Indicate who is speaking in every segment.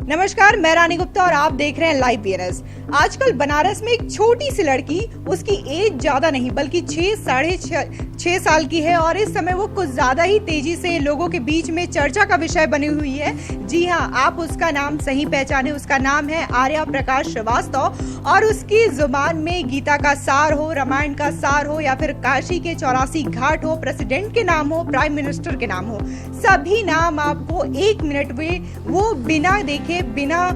Speaker 1: नमस्कार, मैं रानी गुप्ता और आप देख रहे हैं लाइव बीएनएस। आजकल बनारस में एक छोटी सी लड़की, उसकी एज ज्यादा नहीं बल्कि 6 साल की है और इस समय वो कुछ ज्यादा ही तेजी से लोगों के बीच में चर्चा का विषय बनी हुई है। जी हाँ, आप उसका नाम सही पहचाने। उसका नाम है आर्या प्रकाश श्रीवास्तव और उसकी जुबान में गीता का सार हो, रामायण का सार हो या फिर काशी के 84 घाट हो, प्रेसिडेंट के नाम हो, प्राइम मिनिस्टर के नाम हो, सभी नाम आपको 1 मिनट में वो बिना देखे, बिना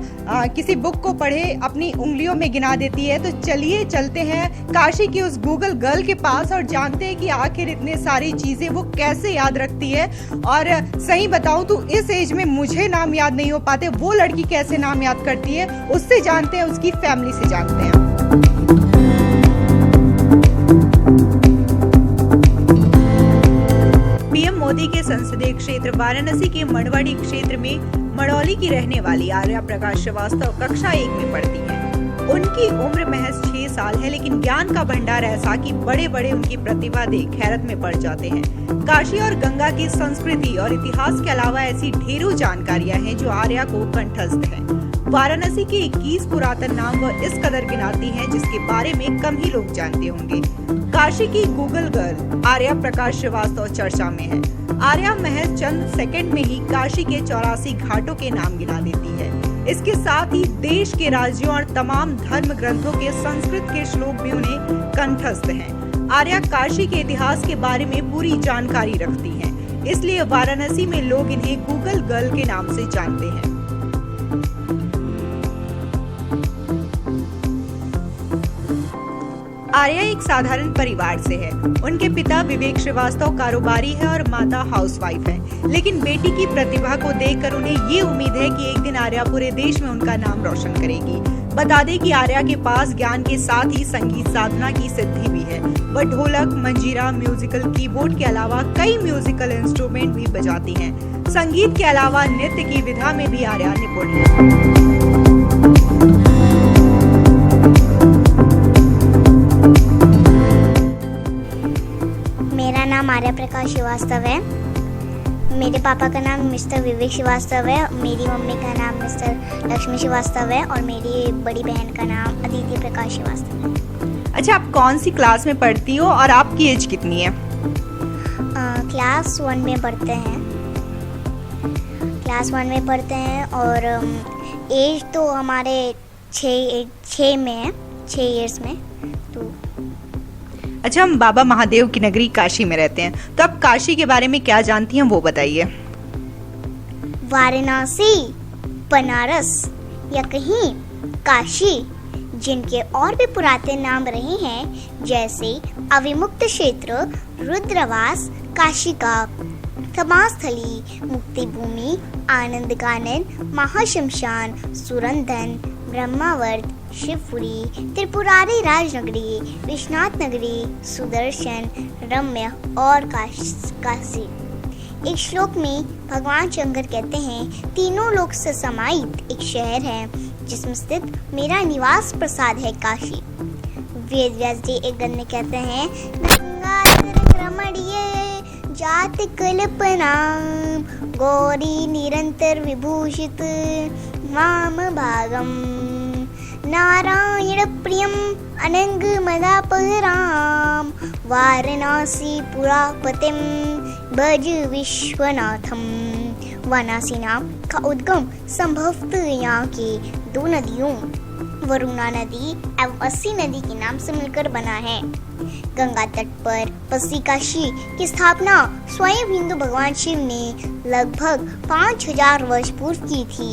Speaker 1: किसी बुक को पढ़े अपनी उंगलियों में गिना देती है। तो चलिए चलते हैं काशी की उस गूगल गर्ल के पास और जानते हैं कि आखिर इतने सारी चीजें वो कैसे याद रखती है। और सही बताऊं तो इस एज में मुझे नाम याद नहीं हो पाते, वो लड़की कैसे नाम याद करती है, उससे जानते हैं, उसकी फैमिली से जानते हैं। पीएम मोदी के संसदीय क्षेत्र वाराणसी के मड़वाड़ी क्षेत्र में मड़ौली की रहने वाली आर्या प्रकाश श्रीवास्तव कक्षा 1 में पढ़ती हैं। उनकी उम्र महज 6 साल है, लेकिन ज्ञान का भंडार ऐसा कि बड़े बड़े उनकी प्रतिभा देख हैरत में पड़ जाते हैं। काशी और गंगा की संस्कृति और इतिहास के अलावा ऐसी ढेरों जानकारियां हैं जो आर्या को कंठस्थ हैं। वाराणसी के 21 पुरातन नाम वह इस कदर गिनाती हैं जिसके बारे में कम ही लोग जानते होंगे। काशी की गूगल गर्ल आर्या प्रकाश श्रीवास्तव चर्चा में है। आर्या महज चंद सेकंड में ही काशी के 84 घाटों के नाम गिना देती है। इसके साथ ही देश के राज्यों और तमाम धर्म ग्रंथों के संस्कृत के श्लोक भी उन्हें कंठस्थ हैं। आर्या काशी के इतिहास के बारे में पूरी जानकारी रखती हैं, इसलिए वाराणसी में लोग इन्हें गूगल गर्ल के नाम से जानते हैं। आर्या एक साधारण परिवार से है। उनके पिता विवेक श्रीवास्तव कारोबारी है और माता हाउसवाइफ है, लेकिन बेटी की प्रतिभा को देखकर उन्हें ये उम्मीद है कि एक दिन आर्या पूरे देश में उनका नाम रोशन करेगी। बता दें कि आर्या के पास ज्ञान के साथ ही संगीत साधना की सिद्धि भी है। वह ढोलक, मंजीरा, म्यूजिकल कीबोर्ड के अलावा कई म्यूजिकल इंस्ट्रूमेंट भी बजाती हैं। संगीत के अलावा नृत्य की विधा में भी आर्या निपुण है।
Speaker 2: मेरा नाम आर्या प्रकाश श्रीवास्तव है। मेरे पापा का नाम मिस्टर विवेक श्रीवास्तव है, मेरी मम्मी का नाम मिस्टर लक्ष्मी श्रीवास्तव है और मेरी बड़ी बहन का नाम अदिति प्रकाश श्रीवास्तव है।
Speaker 1: अच्छा, आप कौन सी क्लास में पढ़ती हो और आपकी एज कितनी है?
Speaker 2: क्लास 1 में पढ़ते हैं। क्लास 1 में पढ़ते हैं और एज तो हमारे 6 में है, 6 इयर्स में। तो
Speaker 1: अच्छा, हम बाबा महादेव की नगरी काशी में रहते हैं, तो आप काशी के बारे में क्या जानती हैं वो बताइए।
Speaker 2: वाराणसी, बनारस या कहीं काशी, जिनके और भी पुराने नाम रहे हैं, जैसे अविमुक्त क्षेत्र, रुद्रवास, काशी का समास्थली, मुक्ति भूमि, आनंद कानन, महाशमशान, सुरंधन, ब्रह्मावर्त, शिवपुरी, त्रिपुरारी राजनगरी, विश्वनाथ नगरी, सुदर्शन, रम्य और काशी। एक श्लोक में भगवान शंकर कहते हैं, तीनों लोक से समाहित एक शहर है जिसमें स्थित मेरा निवास प्रसाद है काशी। वेद व्यास जी एक गण में कहते हैं, गंगा रमणीय जात कल्पना, गौरी निरंतर विभूषित वाम भागम, नारायण प्रियम अनंग मदापहराम, वाराणसी पुरापतिम भज विश्वनाथम। वाराणसी नाम का उद्गम संभवतः यहाँ की 2 नदियों वरुणा नदी एवं अस्सी नदी के नाम से मिलकर बना है। गंगा तट पर बसी काशी की स्थापना स्वयं हिंदू भगवान शिव ने लगभग 5000 वर्ष पूर्व की थी।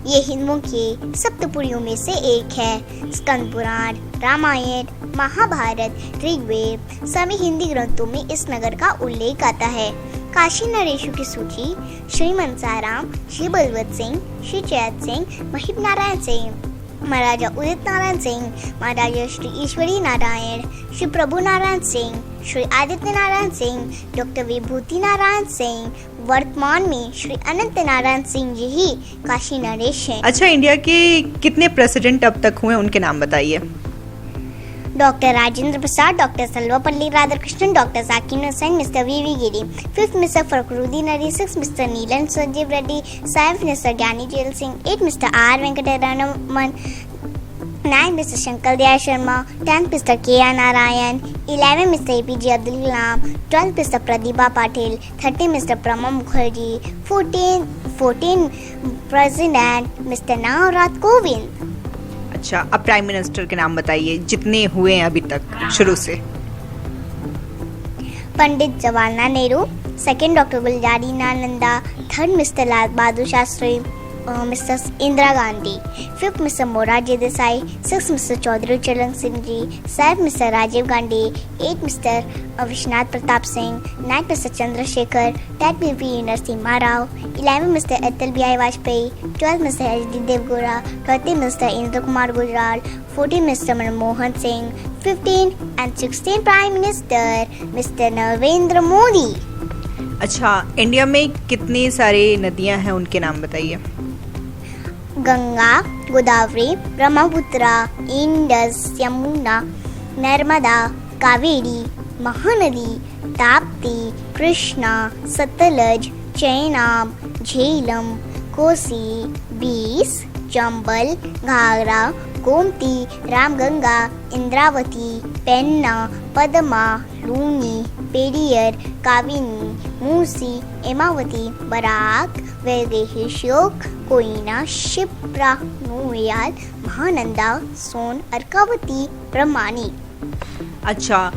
Speaker 2: ये हिंदुओं के सप्तपुरियों में से एक है। स्कंद पुराण, रामायण, महाभारत, ऋग्वेद सभी हिंदी ग्रंथों में इस नगर का उल्लेख आता है। काशी नरेशों की सूची श्री मनसाराम, श्री बलवंत सिंह, श्री चैत सिंह, महिप नारायण सिंह, महाराजा उदित नारायण सिंह, महाराजा श्री ईश्वरी नारायण, श्री प्रभु नारायण सिंह, श्री आदित्य नारायण सिंह, डॉक्टर विभूति नारायण सिंह, वर्तमान में श्री अनंत नारायण सिंह जी ही काशी नरेश हैं।
Speaker 1: अच्छा, इंडिया के कितने प्रेसिडेंट अब तक हुए, उनके नाम बताइए।
Speaker 2: Dr. Rajendra Prasad, Dr. Salvapalli Radhakrishnan, Dr. Zakir Hussain, Mr. V.V. Giri. 5th, Mr. Fakhruddin Ali. 6th, Mr. Neelam Sanjeev Reddy. 7th, Mr. Gyani Jail Singh. 8th, Mr. R. Venkataraman. 9th, Mr. Shankar Dayal Sharma. 10th, Mr. K.R. Narayan. 11th, Mr. APJ Abdul Kalam. 12th, Mr. Pratibha Patil. 13th, Mr. Pranab Mukherjee. 14th, President Mr. Navrat Kovind.
Speaker 1: अच्छा, अब prime minister के नाम बताइए जितने हुए हैं अभी तक शुरू से।
Speaker 2: Pandit Jawaharlal Nehru, second doctor Gulzari Nanda, third mister Lal Bahadur Shastri, mister Indira Gandhi, fifth mister Morarji Desai, six mister Chaudhary Charan Singh ji, seven mister Rajiv Gandhi, eight mister Vishwanath Pratap Singh, ninth mister Chandrashekhar, tenth P Narasimha Rao, 11 mister Atal Bihari Vajpayee, 12 mister H D. Deve Gowda, 13 mister Inder Kumar Gujral, 14 mister Manmohan Singh, 15 and 16 prime minister mister Narendra Modi.
Speaker 1: अच्छा, इंडिया में कितनी सारी नदियां हैं उनके नाम बताइए।
Speaker 2: गंगा, गोदावरी, ब्रह्मपुत्रा, इंडस, यमुना, नर्मदा, कावेरी, महानदी, ताप्ती, कृष्णा, सतलज, चेनाब, झेलम, कोसी, बीस, चंबल, घाघरा, गोमती, रामगंगा, इंद्रावती, पेन्ना, पद्मा, लूनी, पेरियर, काविनी, मूसी, हेमावती, बराक, वैदेही श्योक, कोयना, शिप्रा, नूयाल, महानंदा, सोन, अर्कावती, ब्रह्मानी।
Speaker 1: अच्छा,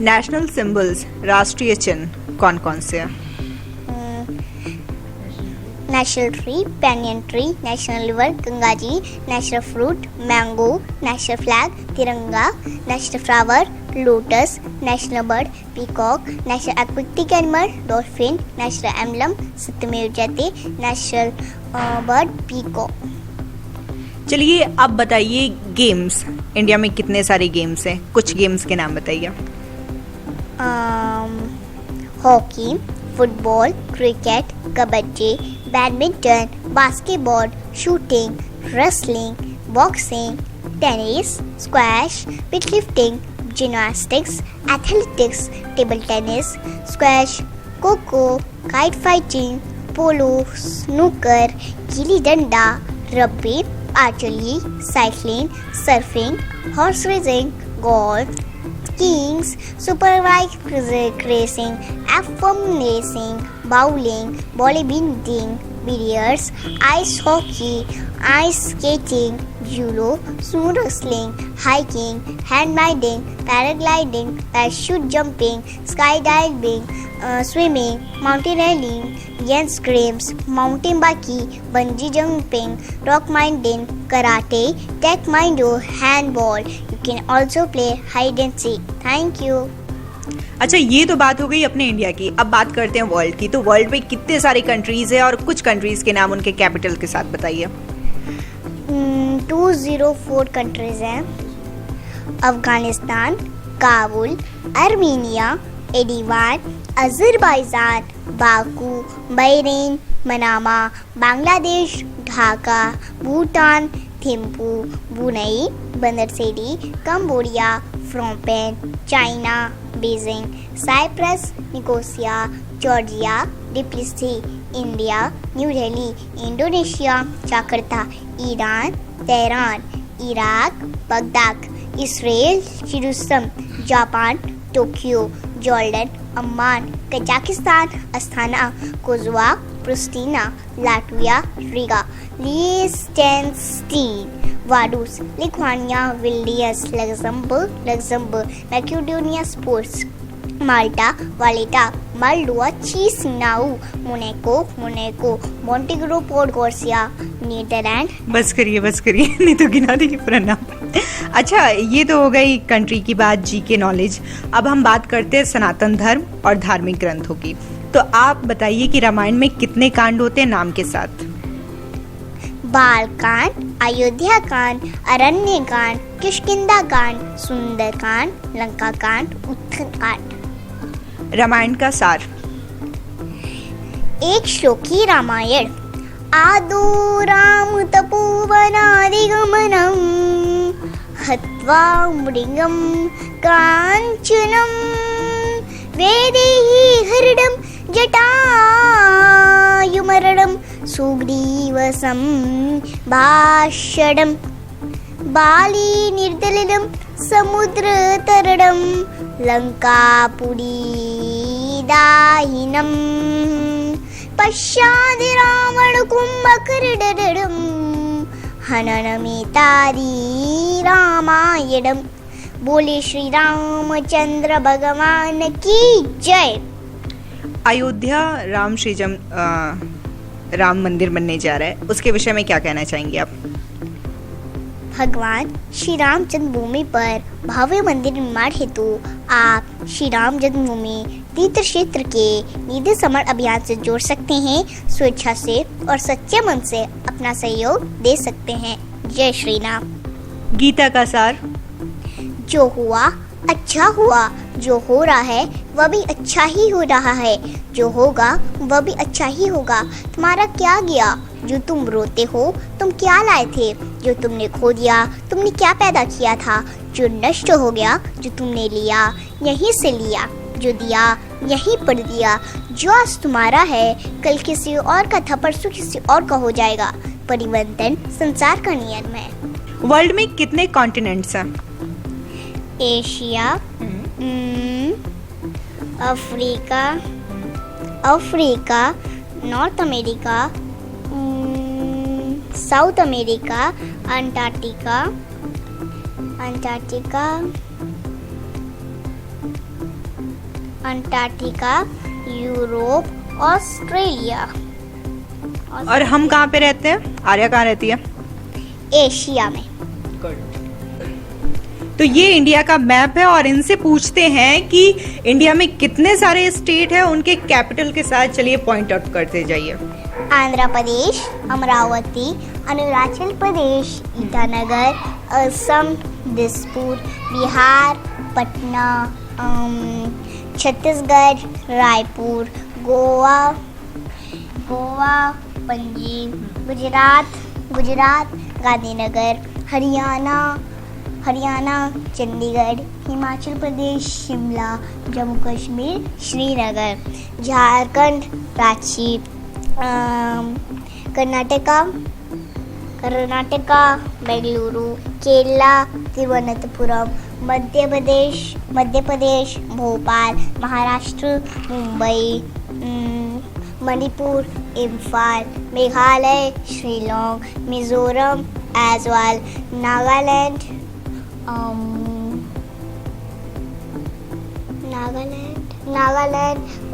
Speaker 1: नेशनल सिंबल्स राष्ट्रीय चिन्ह कौन कौन से हैं?
Speaker 2: National tree, banyan tree, national river, Ganga ji, national fruit, mango, national flag, Tiranga, national flower, lotus, national bird, peacock, national aquatic animal, dolphin, national emblem, सत्यमेव जयते, नेशनल बर्ड, पीकॉक।
Speaker 1: चलिए, अब बताइए गेम्स। इंडिया में कितने सारे गेम्स हैं? कुछ गेम्स के नाम बताइए।
Speaker 2: Hockey, football, cricket, kabaddi, badminton, basketball, shooting, wrestling, boxing, tennis, squash, weightlifting, gymnastics, athletics, table tennis, squash, kho kho, kite fighting, polo, snooker, gilli danda, rugby, archery, cycling, surfing, horse racing, golf, skiing, superbike racing, F1 racing, bowling, bodybuilding, billiards, ice hockey, ice skating, judo, snow wrestling, hiking, hand riding, paragliding, parachute jumping, sky diving, swimming, mountaineering, games games, mountain biking, bungee jumping, rock climbing, karate, taekwondo, handball. You can also play hide and seek. Thank you.
Speaker 1: अच्छा, ये तो बात हो गई अपने India की। अब बात करते हैं वर्ल्ड की। तो वर्ल्ड में कितने सारे कंट्रीज है और कुछ कंट्रीज के नाम उनके कैपिटल के साथ बताइए।
Speaker 2: 204 कंट्रीज हैं। Afghanistan, Kabul, Armenia, Yerevan, Azerbaijan, Baku, Bahrain, Manama, Bangladesh, Dhaka, Bhutan, Thimphu, Brunei, Bandar city, Cambodia, Phnom Penh, China, Beijing, Cyprus, Nicosia, Georgia, Tbilisi, India, new Delhi, Indonesia, Jakarta, Iran, Tehran, Iraq, Baghdad, Israel, Jerusalem, Japan, Tokyo, Jordan, Amman, Kazakhstan, Astana, Kosovo, Pristina, Latvia, Riga, Liechtenstein, Vaduz, Lithuania, Vilnius, Luxembourg, Macedonia, sports, Malta, Valletta, Moldova, Chisinau, Monaco, Montenegro, Podgorica, Netherlands.
Speaker 1: बस करिए नहीं तो गिना देगी पूरा नाम। अच्छा, ये तो हो गई कंट्री की बात, जी के नॉलेज। अब हम बात करते हैं सनातन धर्म और धार्मिक ग्रंथों की। तो आप बताइए कि रामायण में कितने कांड होते हैं नाम के साथ?
Speaker 2: बालकांड, अयोध्या कांड, अरण्य कांड, किष्किंधा कांड, सुंदर कांड, लंका कांड, उत्तरकांड।
Speaker 1: रामायण का सार।
Speaker 2: एक श्लोकी रामायण। आदो राम तपोवनादिगमनम् हत्वा मृगं काञ्चनं वैदेही हरिणं जटायुमरणं सुग्रीवसं भाषणं बाली निर्दलितं समुद्रतरणं लङ्कापुरीदाहिनं पश्चादि रावणकुम्भकर्णरडं हननमेतादी रामायणं। बोले श्री रामचंद्र भगवान की जय।
Speaker 1: अयोध्या राम मंदिर बनने जा रहा है, उसके विषय में क्या कहना चाहेंगे आप?
Speaker 2: भगवान श्री राम जन्मभूमि पर भव्य मंदिर निर्माण हेतु आप श्री राम जन्मभूमि तीर्थ क्षेत्र के निधि समर्पण अभियान से जोड़ सकते हैं। स्वेच्छा से और सच्चे मन से अपना सहयोग दे सकते हैं। जय श्री राम।
Speaker 1: गीता का सार।
Speaker 2: जो हुआ अच्छा हुआ, जो हो रहा है वह भी अच्छा ही हो रहा है, जो होगा वह भी अच्छा ही होगा। तुम्हारा क्या गया जो तुम रोते हो? तुम क्या लाए थे जो तुमने खो दिया? तुमने क्या पैदा किया था जो नष्ट हो गया? जो तुमने लिया यहीं से लिया, जो दिया यहीं पर दिया। जो आज तुम्हारा है कल किसी और का था, परसों किसी और का हो जाएगा। परिवर्तन संसार का नियम है।
Speaker 1: वर्ल्ड में कितने कॉन्टिनेंट्स हैं?
Speaker 2: Asia, Africa, north America, south America, Antarctica, Europe, Australia.
Speaker 1: और हम कहाँ पे रहते हैं? आर्या कहाँ रहती है?
Speaker 2: एशिया में।
Speaker 1: तो ये इंडिया का मैप है और इनसे पूछते हैं कि इंडिया में कितने सारे स्टेट हैं, उनके कैपिटल के साथ चलिए पॉइंट आउट करते जाइए।
Speaker 2: Andhra Pradesh, Amravati, Arunachal Pradesh, Itanagar, Assam, Dispur, Bihar, Patna, Chhattisgarh, Raipur, Goa, Panaji, Gujarat, Gandhinagar, Haryana, Chandigarh, Himachal Pradesh, Shimla, Jammu Kashmir, Srinagar, Jharkhand, Ranchi, Karnataka, Bengaluru, Kerala, Thiruvananthapuram, Madhya Pradesh, Bhopal, Maharashtra, Mumbai, Manipur, Imphal, Meghalaya, Shillong, Mizoram, Aizawl, Nagaland,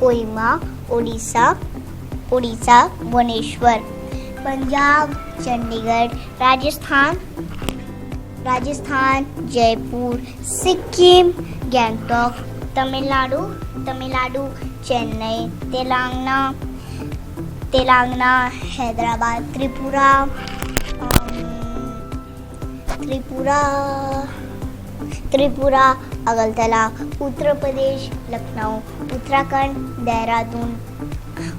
Speaker 2: Kohima, Orissa, Bhubaneswar, Punjab, Chandigarh, Rajasthan, Jaipur, Sikkim, Gangtok, Tamil Nadu, Chennai, Telangana, Hyderabad, Tripura, Agartala, Uttar Pradesh, Lucknow, Uttarakhand, Dehradun,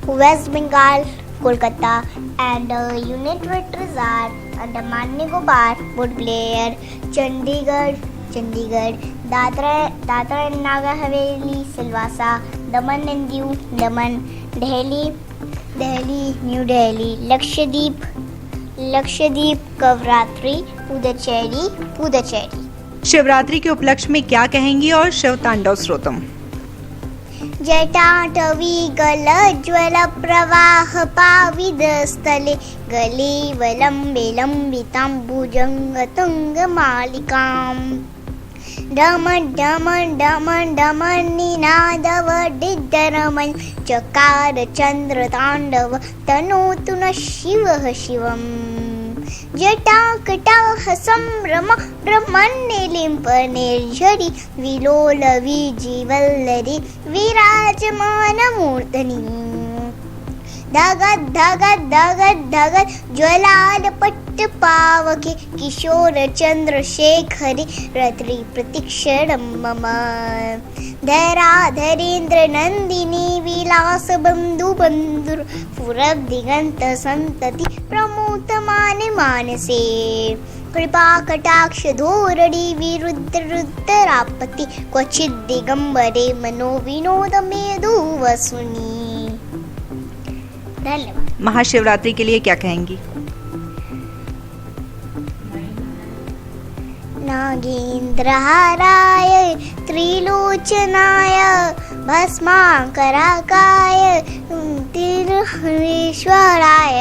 Speaker 2: waste Bengal, Kolkata, and unit territories are Andaman Nicobar, Port Blair, Chandigarh, Dadra and Nagar Haveli, Silvassa, Daman and Diu, Delhi, New Delhi, Lakshadweep, Kavratri, Puducherry।
Speaker 1: Shivratri के उपलक्ष्य में क्या कहेंगी और शिव तांडव श्रोतम?
Speaker 2: जटाटवी गलज्वल प्रवाह पाविदस्थले गलीवलम्बे लम्बिताम्बुजङ्गतुङ्गमालिकाम् डमन् निनादवडिड्डरमन् चकार चन्द्रताण्डव तनोतु नः शिवः शिवम् जटाकटाह सम्भ्रम ब्रह्मण्यलिम्प निर्झरि विलोल विजीवल्लरि विराजमानमूर्धनि धगद् ज्वलालपट्टपावके किशोर चन्द्रशेखरि रत्रि प्रतीक्षणं मम धराधरेन्द्र नंदिनी विलास बंधु बंधुर पूरब दिगंत संतति प्रमोद मानसे कृपा कटाक्ष धोरणी विरुद्ध रुद्रापति क्वचित दिगंबरे मनो विनोद मेदु वसुनी। धन्यवाद।
Speaker 1: महाशिवरात्रि के लिए क्या कहेंगी?
Speaker 2: नागेन्द्रहाराय त्रिलोचनाय भस्माकराकाय तिरुहरेश्वराय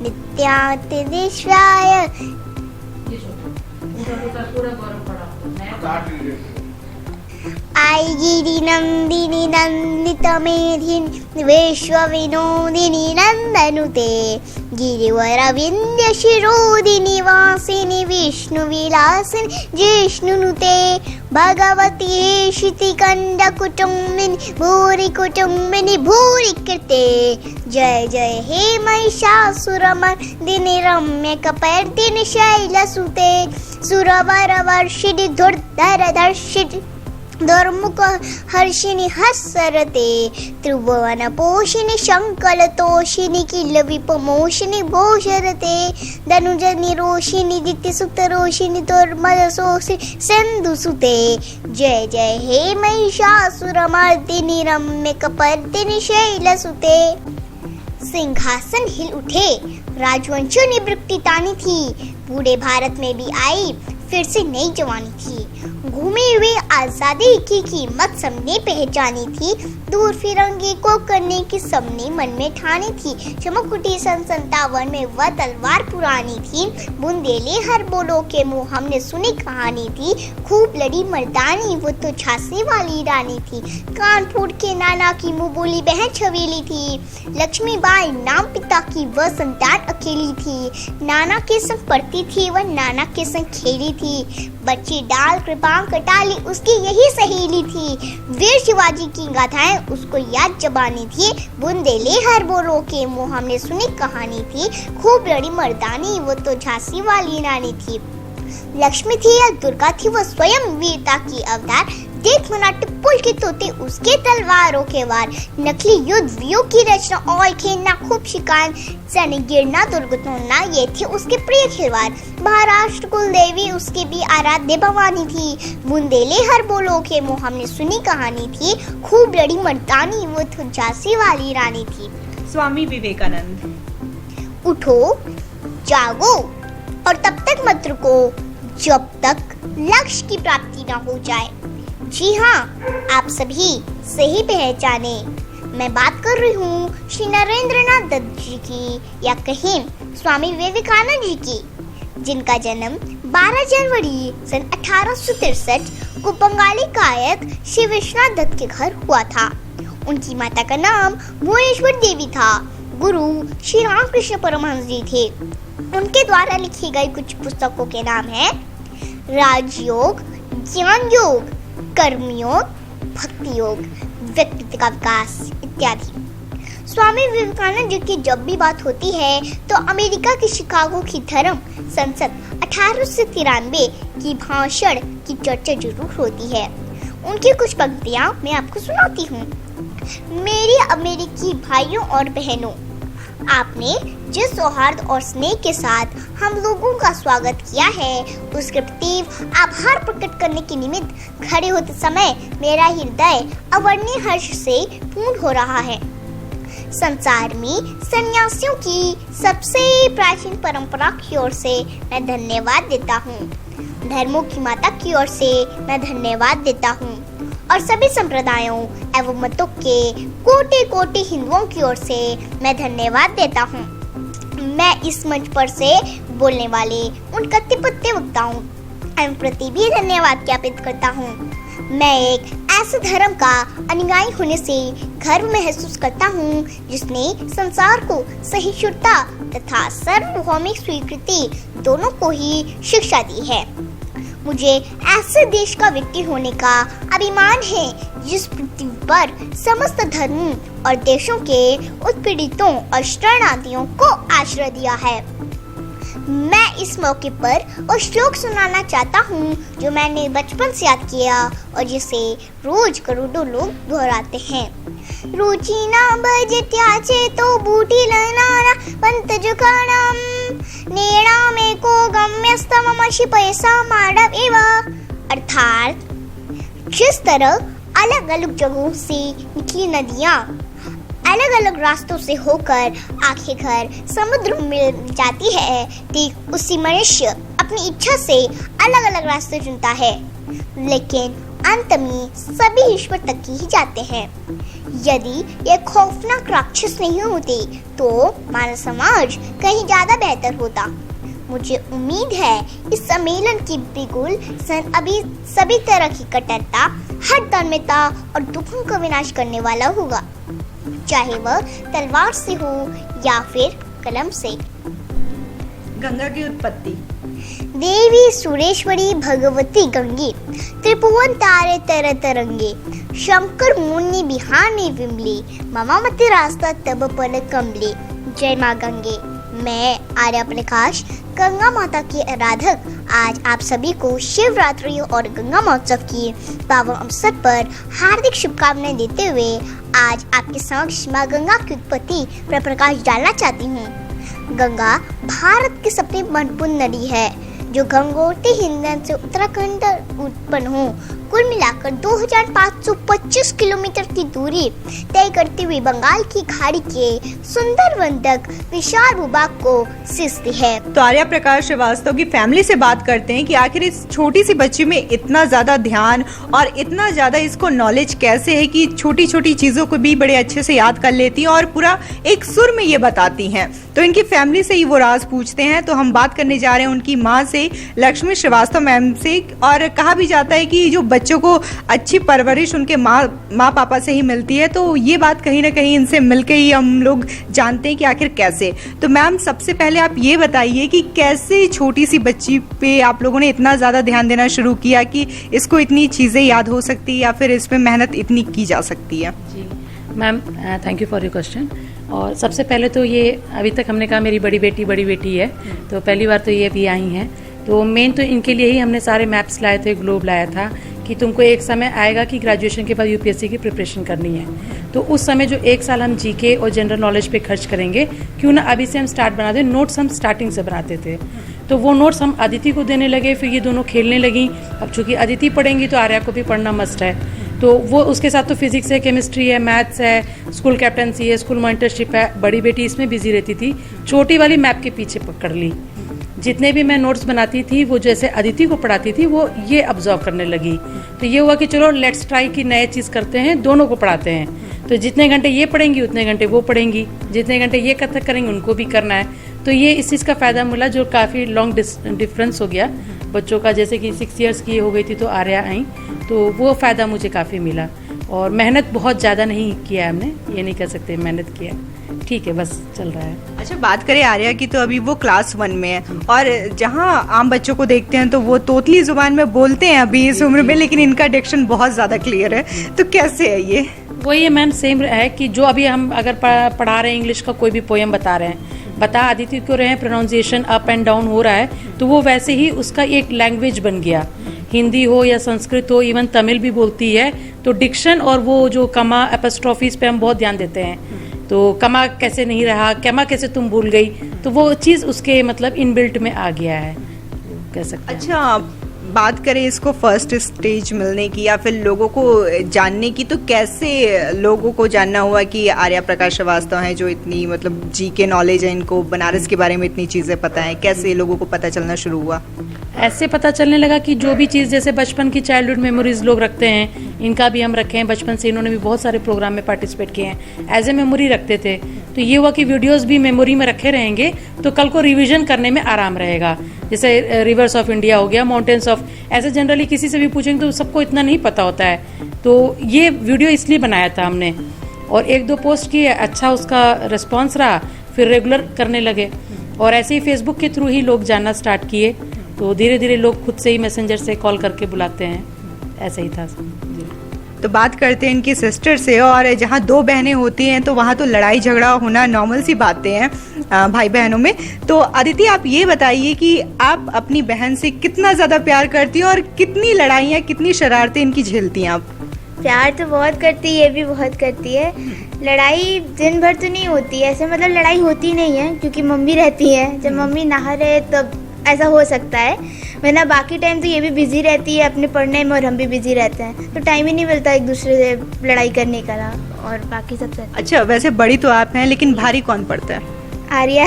Speaker 2: नित्यातिदेश्वराय गिरि नंदिनी नंदित मेधिनी विश्व विनोदिनी नंदनुते गिरिवर विंध्य शिरोदिनी वासिनी विष्णु विलासिनी जिष्णुनुते भगवती हेशिति कंद कुटुंबिनी भूरि कृते जय जय हे महिषासुरमर्दिनी रम्य कपर्दिनी शैलसुते सुरवर वर्षिणि धुर्धर दर्शिनि दुर्मुख हर्षिणि हस्सरते त्रिभुवन पोषिणि शंकलतोषिणि किल विपमोषिणि भोषरते धनुजनि रोषिणि दित्यसुत रोषिणि दुर्मदसोषिणि सिंधुसुते जय जय हे महिषासुरमर्दिनी रम्य कपर्दिनी शैलसुते। सिंहासन हिल उठे, राजवंशियों ने वृत्ति तानी थी, पूरे भारत में भी आई फिर से नई जवानी थी। घूमे हुए आजादी की कीमत सबने पहचानी थी, दूर फिरंगी को करने की सबने मन में ठानी थी। चमक उठी सन 57 में वह तलवार पुरानी थी, बुंदेले हर बोलो के मुंह हमने सुनी कहानी थी। खूब लड़ी मर्दानी वो तो झांसी वाली रानी थी, कानपुर के नाना की मुंह बोली बहन छवेली थी। लक्ष्मीबाई नाम पिता की वह संतान अकेली थी, नाना के संग पढ़ती थी वह नाना के संग खेली थी। बच्ची डाल कृपांक कटाली उसकी यही सहेली थी, वीर शिवाजी की गाथाएं उसको याद जबानी थी। बुंदेले हर बोलो के मुंह हमने सुनी कहानी थी, खूब लड़ी मर्दानी वो तो झांसी वाली रानी थी। लक्ष्मी थी या दुर्गा थी वो स्वयं वीरता की अवतार, देख मनाटे पुलकित होते उसके तलवारों के वार। नकली युद्ध व्यू की रचना और खेलना खूब शिकार, सैनिक गिरना दुर्गतोना ये थे उसके प्रिय खिलवाड़। महाराष्ट्र कुल देवी उसके भी आराध्य भवानी थी, बुंदेले हर बोलो के मुंह हमने सुनी कहानी थी, खूब लड़ी मर्दानी वो तो झांसी वाली रानी थी।
Speaker 1: स्वामी विवेकानंद।
Speaker 2: उठो जागो और तब तक मत रुको जब तक लक्ष्य की प्राप्ति न हो जाए। जी हाँ, आप सभी सही पहचाने, मैं बात कर रही हूँ श्री नरेंद्रनाथ दत्त जी की या कहीं स्वामी विवेकानंद जी की, जिनका जन्म 12 जनवरी सन 1863 को बंगाली गायक श्री विश्वनाथ दत्त के घर हुआ था। उनकी माता का नाम भुवनेश्वर देवी था। गुरु श्री रामकृष्ण परमहंस जी थे। उनके द्वारा लिखी गई कुछ पुस्तकों के नाम हैं राजयोग, ज्ञान योग, कर्मयोग, भक्ति योग, व्यक्तित्व का विकास इत्यादि। स्वामी विवेकानंद जी की जब भी बात होती है तो अमेरिका के शिकागो की धर्म संसद 1893 की भाषण की चर्चा जरूर होती है। उनकी कुछ पंक्तियां मैं आपको सुनाती हूँ। मेरे अमेरिकी भाइयों और बहनों, आपने जिस सौहार्द और स्नेह के साथ हम लोगों का स्वागत किया है उसके प्रति आभार प्रकट करने के निमित्त खड़े होते समय मेरा हृदय अवर्णीय हर्ष से पूर्ण हो रहा है। संसार में सन्यासियों की सबसे प्राचीन परंपरा की ओर से मैं धन्यवाद देता हूँ, धर्मों की माता की ओर से मैं धन्यवाद देता हूँ और सभी संप्रदायों एवं मतों के कोटि हिंदुओं की ओर से मैं धन्यवाद देता हूँ। मैं इस मंच पर से बोलने वाले उन कत्ते वक्ताओं एवं प्रति भी धन्यवाद ज्ञापित करता हूँ। मैं एक ऐसे धर्म का अनुयायी होने से गर्व महसूस करता हूँ जिसने संसार को सहिष्णुता तथा सार्वभौमिक स्वीकृति दोनों को ही शिक्षा दी है। मुझे ऐसे देश का व्यक्ति होने का अभिमान है जिस पृथ्वी पर समस्त धर्म और देशों के उत्पीड़ितों और शरणार्थियों को आश्रय दिया है। मैं इस मौके पर वो श्लोक सुनाना चाहता हूँ जो मैंने बचपन से याद किया और जिसे रोज करोड़ों लोग दोहराते हैं। रुचि ना बजत्याचे तो बूटी लनाना पंत जुकाणम नेड़ा में को गम्यस्तम मशी पैसा माडव एवा। अर्थात जिस तरह अलग अलग जगहों से निकली नदियाँ अलग अलग रास्तों से होकर आखिर घर समुद्र में मिल जाती है, ठीक उसी मनुष्य अपनी इच्छा से अलग अलग रास्ते चुनता है, लेकिन अंत में सभी ईश्वर तक ही जाते हैं। यदि ये खौफनाक राक्षस नहीं होते तो मानव समाज कहीं ज्यादा बेहतर होता। मुझे उम्मीद है इस सम्मेलन की बिल्कुल अभी सभी तरह की कट्टरता, हर धर्मिता और दुखों का विनाश करने वाला होगा, चाहे वह तलवार से हो या फिर कलम से।
Speaker 1: गंगा की उत्पत्ति।
Speaker 2: देवी सुरेश्वरी भगवती गंगे त्रिभुवन तारे तर तरंगे शंकर मुनि बिहाने विमले ममामति रास्ता तब पल कमले। जय माँ गंगे। मैं आर्या प्रकाश, गंगा माता की आराधक, आज आप सभी को शिवरात्रि और गंगा महोत्सव की पावन अवसर पर हार्दिक शुभकामनाएं देते हुए आज आपके समक्ष माँ गंगा की उत्पत्ति पर प्रकाश डालना चाहती हूँ। गंगा भारत की सबसे महत्वपूर्ण नदी है जो गंगोत्री हिंदन से उत्तराखंड उत्पन्न हो कुल मिलाकर 2525 किलोमीटर की दूरी तय करते हुए बंगाल की खाड़ी के सुंदर वंदक विशाल भूभाग को सिंचती है।
Speaker 1: तो आर्या प्रकाश श्रीवास्तव की फैमिली से बात करते हैं कि आखिर इस छोटी सी बच्ची में इतना ज्यादा ध्यान और इतना ज्यादा इसको नॉलेज कैसे है कि छोटी छोटी चीजों को भी बड़े अच्छे से याद कर लेती है और पूरा एक सुर में ये बताती हैं। तो इनकी फैमिली से ही वो राज पूछते हैं। तो हम बात करने जा रहे हैं उनकी माँ से, लक्ष्मी श्रीवास्तव मैम से। और कहा भी जाता है कि जो बच्चों को अच्छी परवरिश उनके माँ पापा से ही मिलती है, तो ये बात कहीं ना कहीं इनसे मिलके ही हम लोग जानते हैं कि आखिर कैसे। तो मैम सबसे पहले आप ये बताइए कि कैसे छोटी सी बच्ची पे आप लोगों ने इतना ज़्यादा ध्यान देना शुरू किया कि इसको इतनी चीज़ें याद हो सकती है या फिर इसमें मेहनत इतनी की जा सकती है।
Speaker 3: जी ma'am, thank you for your question. और सबसे पहले तो ये अभी तक हमने कहा मेरी बड़ी बेटी है, तो पहली बार तो ये अभी आई हैं। तो मेन तो इनके लिए ही हमने सारे मैप्स लाए थे, ग्लोब लाया था कि तुमको एक समय आएगा कि ग्रेजुएशन के बाद यूपीएससी की प्रिपरेशन करनी है। तो उस समय जो एक साल हम जीके और जनरल नॉलेज पे खर्च करेंगे, क्यों ना अभी से हम स्टार्ट बना दें। नोट्स हम स्टार्टिंग से बनाते थे, तो वो नोट्स हम अदिति को देने लगे, फिर ये दोनों खेलने लगी। अब चूंकि अदिति पढ़ेंगी तो आर्या को भी पढ़ना मस्ट है, तो वो उसके साथ तो फिजिक्स है, केमिस्ट्री है, मैथ्स है, स्कूल कैप्टनसी है, स्कूल मॉनिटरशिप है। बड़ी बेटी इसमें बिजी रहती थी, छोटी वाली मैप के पीछे पकड़ ली। जितने भी मैं नोट्स बनाती थी वो जैसे अदिति को पढ़ाती थी वो ये ऑब्जर्व करने लगी। तो ये हुआ कि चलो लेट्स ट्राई कि नए चीज़ करते हैं, दोनों को पढ़ाते हैं। तो जितने घंटे ये पढ़ेंगी उतने घंटे वो पढ़ेंगी, जितने घंटे ये कथक करेंगे उनको भी करना है। तो ये इस चीज़ का फ़ायदा मिला जो काफ़ी लॉन्ग डिफरेंस हो गया बच्चों का। जैसे कि 6 इयर्स की हो गई थी तो आर्या आई, तो वो फ़ायदा मुझे काफ़ी मिला। और मेहनत बहुत ज़्यादा नहीं किया हमने, ये नहीं कह सकते मेहनत किया, ठीक है, बस चल रहा है।
Speaker 1: अच्छा, बात करें आर्या की तो अभी वो क्लास 1 में है और जहाँ आम बच्चों को देखते हैं तो वो तोतली जुबान में बोलते हैं अभी इस उम्र में, लेकिन इनका डिक्शन बहुत ज़्यादा क्लियर है। तो कैसे है ये?
Speaker 3: वही है मैम, सेम है कि जो अभी हम अगर पढ़ा रहे हैं इंग्लिश का कोई भी पोएम बता रहे हैं, बता अदिति को रहे हैं, प्रोनाउंसिएशन अप एंड डाउन हो रहा है, तो वो वैसे ही उसका एक लैंग्वेज बन गया। हिंदी हो या संस्कृत हो, इवन तमिल भी बोलती है, तो डिक्शन और वो जो कमा एपस्ट्रॉफीज पे हम बहुत ध्यान देते हैं। तो कमा कैसे नहीं रहा, कमा कैसे तुम भूल गई, तो वो चीज़ उसके मतलब इनबिल्ट में आ गया है, कह सकते हैं।
Speaker 1: अच्छा, बात करें इसको फर्स्ट स्टेज मिलने की या फिर लोगों को जानने की, तो कैसे लोगों को जानना हुआ कि आर्या प्रकाश श्रीवास्तव हैं जो इतनी मतलब जीके नॉलेज है, इनको बनारस के बारे में इतनी चीज़ें पता है, कैसे लोगों को पता चलना शुरू हुआ?
Speaker 3: ऐसे पता चलने लगा कि जो भी चीज़ जैसे बचपन की चाइल्डहुड मेमोरीज लोग रखते हैं, इनका भी हम रखे हैं। बचपन से इन्होंने भी बहुत सारे प्रोग्राम में पार्टिसिपेट किए हैं, एज ए मेमोरी रखते थे। तो ये हुआ कि वीडियोस भी मेमोरी में रखे रहेंगे तो कल को रिवीजन करने में आराम रहेगा। जैसे रिवर्स ऑफ इंडिया हो गया, माउंटेन्स ऑफ, ऐसे जनरली किसी से भी पूछेंगे तो सबको इतना नहीं पता होता है। तो ये वीडियो इसलिए बनाया था हमने, और 1-2 पोस्ट किए, अच्छा उसका रिस्पॉन्स रहा, फिर रेगुलर करने लगे। और ऐसे ही फेसबुक के थ्रू ही लोग जानना स्टार्ट किए, तो धीरे धीरे लोग खुद से ही मैसेंजर से कॉल करके बुलाते हैं, ऐसे ही था।
Speaker 1: तो बात करते हैं इनकी सिस्टर से। और जहाँ दो बहनें होती हैं तो वहाँ तो लड़ाई झगड़ा होना नॉर्मल सी बातें हैं भाई बहनों में। तो अदिति, आप ये बताइए कि आप अपनी बहन से कितना ज़्यादा प्यार करती हैं और कितनी लड़ाइयाँ, कितनी शरारतें इनकी झेलती हैं आप?
Speaker 2: प्यार तो बहुत करती है, ये भी बहुत करती है। लड़ाई दिन भर तो नहीं होती है ऐसे, मतलब लड़ाई होती नहीं है क्योंकि मम्मी रहती है। जब मम्मी नहा रहे तब ऐसा हो सकता है, वरना बाकी टाइम तो ये भी बिजी रहती है अपने पढ़ने में और हम भी बिजी रहते हैं, तो टाइम ही नहीं मिलता एक दूसरे से लड़ाई करने का। और बाकी सब सही।
Speaker 1: अच्छा, वैसे बड़ी तो आप हैं, लेकिन भारी कौन पड़ता है?
Speaker 2: आर्या।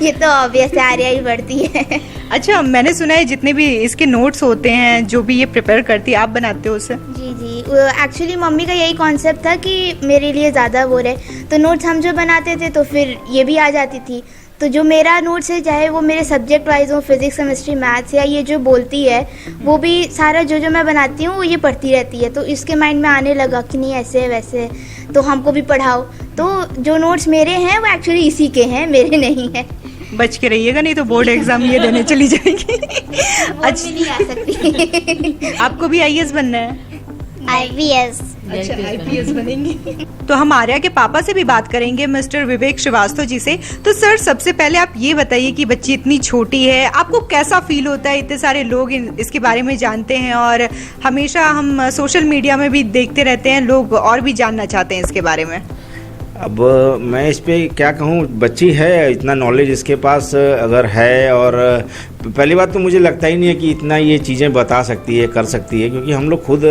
Speaker 2: ये तो ऑब्वियस है, आर्या ही बढ़ती है।
Speaker 1: अच्छा, मैंने सुना है जितने भी इसके नोट्स होते हैं जो भी ये प्रिपेयर करती है, आप बनाते हो उसे?
Speaker 2: जी जी, एक्चुअली मम्मी का यही कॉन्सेप्ट था कि मेरे लिए ज़्यादा वो रहे, तो नोट्स हम जो बनाते थे तो फिर ये भी आ जाती थी। तो जो मेरा नोट्स है, चाहे वो मेरे सब्जेक्ट वाइज हो, फिजिक्स केमिस्ट्री मैथ्स, या ये जो बोलती है वो भी सारा जो मैं बनाती हूँ वो ये पढ़ती रहती है। तो इसके माइंड में आने लगा कि नहीं ऐसे वैसे तो हमको भी पढ़ाओ। तो जो नोट्स मेरे हैं वो एक्चुअली इसी के हैं, मेरे नहीं है।
Speaker 1: बच के रहिएगा, नहीं तो बोर्ड एग्जाम ये देने चली जाएगी।
Speaker 2: अच्छा, नहीं आ सकती।
Speaker 1: आपको भी IAS बनना है?
Speaker 2: IPS।
Speaker 1: अच्छा, IPS बनेंगी। तो हम आर्या के पापा से भी बात करेंगे, मिस्टर विवेक श्रीवास्तव जी से। तो सर, सबसे पहले आप ये बताइए कि बच्ची इतनी छोटी है, आपको कैसा फील होता है? इतने सारे लोग इसके बारे में जानते हैं और हमेशा हम सोशल मीडिया में भी देखते रहते हैं, लोग और भी जानना चाहते हैं इसके बारे में।
Speaker 4: अब मैं इस पे क्या कहूँ, बच्ची है, इतना नॉलेज इसके पास अगर है, और पहली बात तो मुझे लगता ही नहीं है कि इतना ये चीज़ें बता सकती है, कर सकती है, क्योंकि हम लोग खुद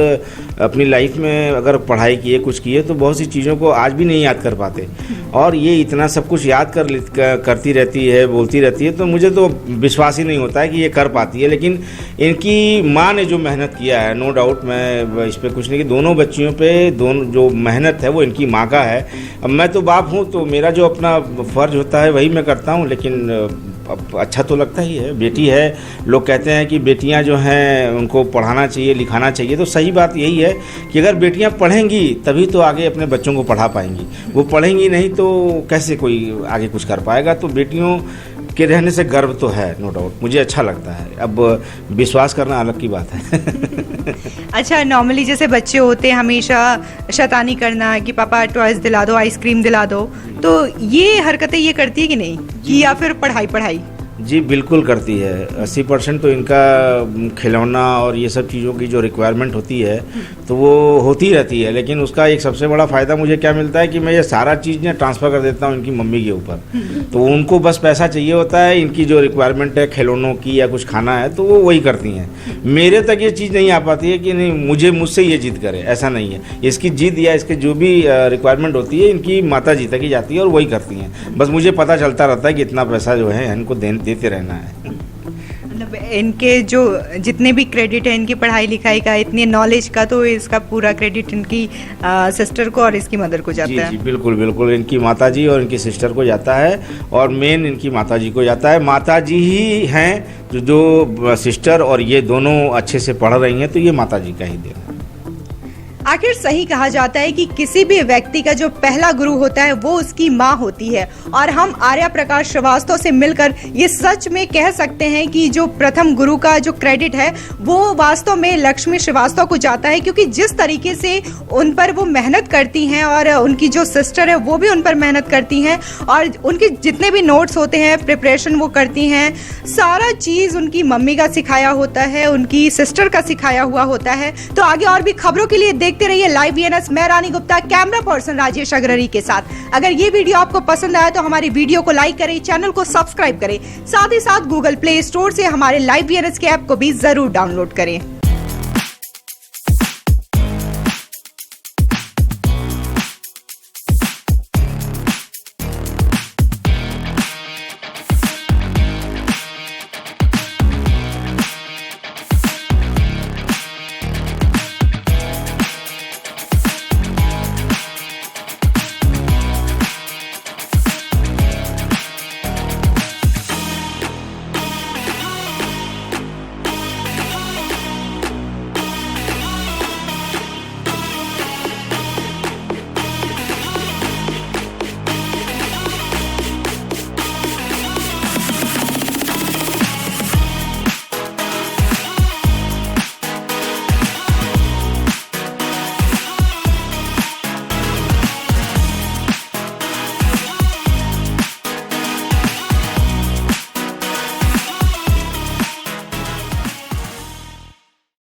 Speaker 4: अपनी लाइफ में अगर पढ़ाई किए, कुछ किए, तो बहुत सी चीज़ों को आज भी नहीं याद कर पाते, और ये इतना सब कुछ याद करती रहती है, बोलती रहती है, तो मुझे तो विश्वास ही नहीं होता है कि ये कर पाती है। लेकिन इनकी माँ ने जो मेहनत किया है, नो डाउट, मैं इस पर कुछ नहीं कि दोनों बच्चियों पे दोनों जो मेहनत है वो इनकी माँ का है। अब मैं तो बाप हूँ, तो मेरा जो अपना फ़र्ज होता है वही मैं करता हूँ, लेकिन अब अच्छा तो लगता ही है। बेटी है, लोग कहते हैं कि बेटियां जो हैं उनको पढ़ाना चाहिए, लिखाना चाहिए, तो सही बात यही है कि अगर बेटियां पढ़ेंगी तभी तो आगे अपने बच्चों को पढ़ा पाएंगी। वो पढ़ेंगी नहीं तो कैसे कोई आगे कुछ कर पाएगा। तो बेटियों के रहने से गर्व तो है, नो डाउट, मुझे अच्छा लगता है। अब विश्वास करना अलग की बात है।
Speaker 1: अच्छा, नॉर्मली जैसे बच्चे होते हैं हमेशा शैतानी करना कि पापा टॉयज दिला दो, आइसक्रीम दिला दो, तो ये हरकतें ये करती है कि नहीं, कि या फिर पढ़ाई?
Speaker 4: जी बिल्कुल करती है। 80% तो इनका खिलौना और ये सब चीज़ों की जो रिक्वायरमेंट होती है तो वो होती रहती है। लेकिन उसका एक सबसे बड़ा फ़ायदा मुझे क्या मिलता है कि मैं ये सारा चीज़ ट्रांसफ़र कर देता हूँ इनकी मम्मी के ऊपर। तो उनको बस पैसा चाहिए होता है, इनकी जो रिक्वायरमेंट है खिलौनों की या कुछ खाना है तो वो वही करती हैं। मेरे तक ये चीज़ नहीं आ पाती है कि नहीं मुझसे ये जिद करे, ऐसा नहीं है। इसकी जिद या इसके जो भी रिक्वायरमेंट होती है इनकी माता जी तक ही जाती है और वही करती हैं। बस मुझे पता चलता रहता है कि इतना पैसा जो है इनको देते रहना है।
Speaker 1: मतलब इनके जो जितने भी क्रेडिट है इनकी पढ़ाई लिखाई का, इतने नॉलेज का, तो इसका पूरा क्रेडिट इनकी सिस्टर को और इसकी मदर को जाता है।
Speaker 4: जी बिल्कुल बिल्कुल, इनकी माताजी और इनकी सिस्टर को जाता है, और मेन इनकी माताजी को जाता है। माताजी ही हैं जो सिस्टर और ये दोनों अच्छे से पढ़ रही हैं, तो ये माताजी का ही देना है।
Speaker 1: आखिर सही कहा जाता है कि किसी भी व्यक्ति का जो पहला गुरु होता है वो उसकी माँ होती है, और हम आर्या प्रकाश श्रीवास्तव से मिलकर ये सच में कह सकते हैं कि जो प्रथम गुरु का जो क्रेडिट है वो वास्तव में लक्ष्मी श्रीवास्तव को जाता है, क्योंकि जिस तरीके से उन पर वो मेहनत करती हैं और उनकी जो सिस्टर है वो भी उन पर मेहनत करती हैं, और उनके जितने भी नोट्स होते हैं, प्रिपरेशन वो करती हैं, सारा चीज उनकी मम्मी का सिखाया होता है, उनकी सिस्टर का सिखाया हुआ होता है। तो आगे और भी खबरों के लिए देखते रहिए लाइव VNS। मैं रानी गुप्ता, कैमरा पर्सन राजेश अग्ररी के साथ। अगर ये वीडियो आपको पसंद आया तो हमारी वीडियो को लाइक करें, चैनल को सब्सक्राइब करें, साथ ही साथ गूगल प्ले स्टोर से हमारे लाइव VNS के ऐप को भी जरूर डाउनलोड करें।